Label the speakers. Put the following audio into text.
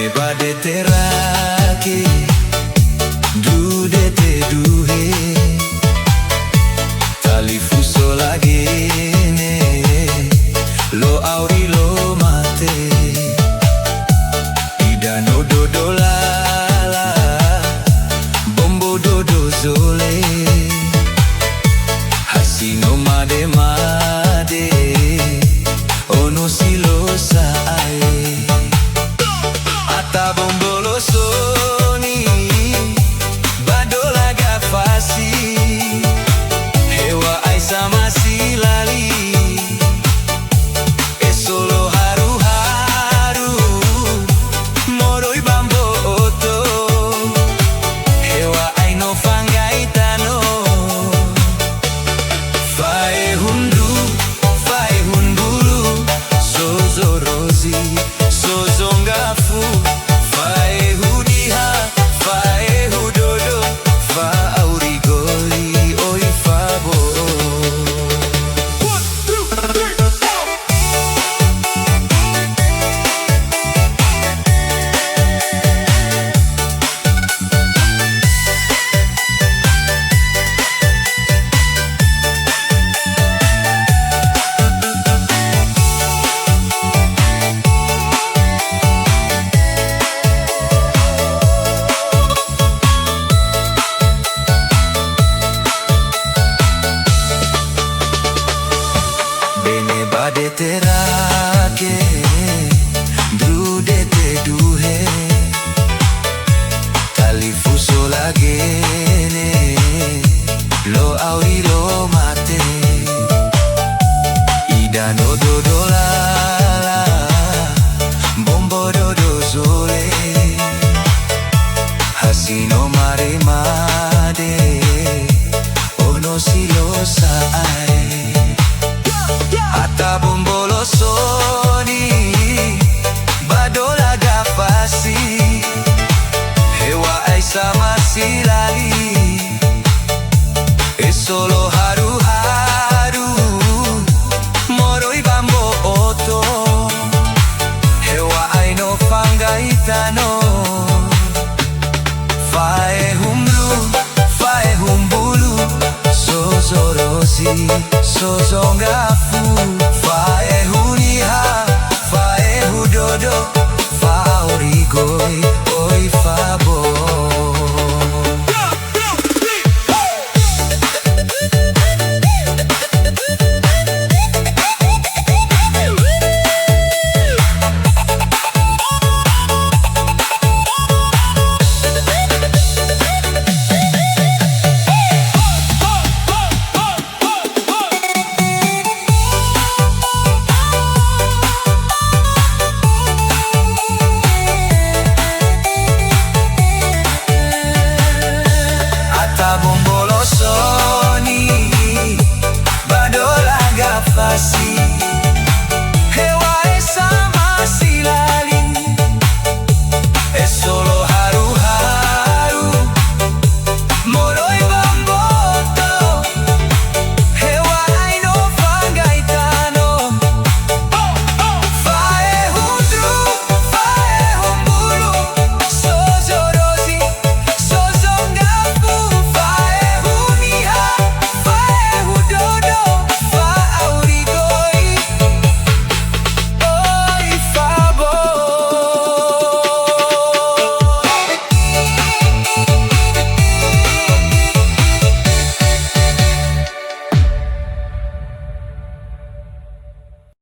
Speaker 1: bade terake dudete duhe talifuso lagene lo auri lo mate idano dodo lala bombo dodo zole hasino made made ono silo sae ata bombolo soni badola gafasi hewa ai sama silali e solo haru haru moroi bambo oto hewa ai no fangai tano fae hundu fae hundulu sozo rozi sozo ngafu Fabo'o diha Fabo'o dodo fa auri goli oi Fabo'o. 1, 2, 3, 4. Bene bade terake dudete duhe talifuso lagene lo auri lo mate idano dodo lala bombo dodo zole hasino mare made ono silo sae ata bombolo soni badola gafasi hewa ai sama silali e solo haru haru moroi bambo oto hewa ai no fangai tano fae humru fae humbulu sozo rosi sozo ngafu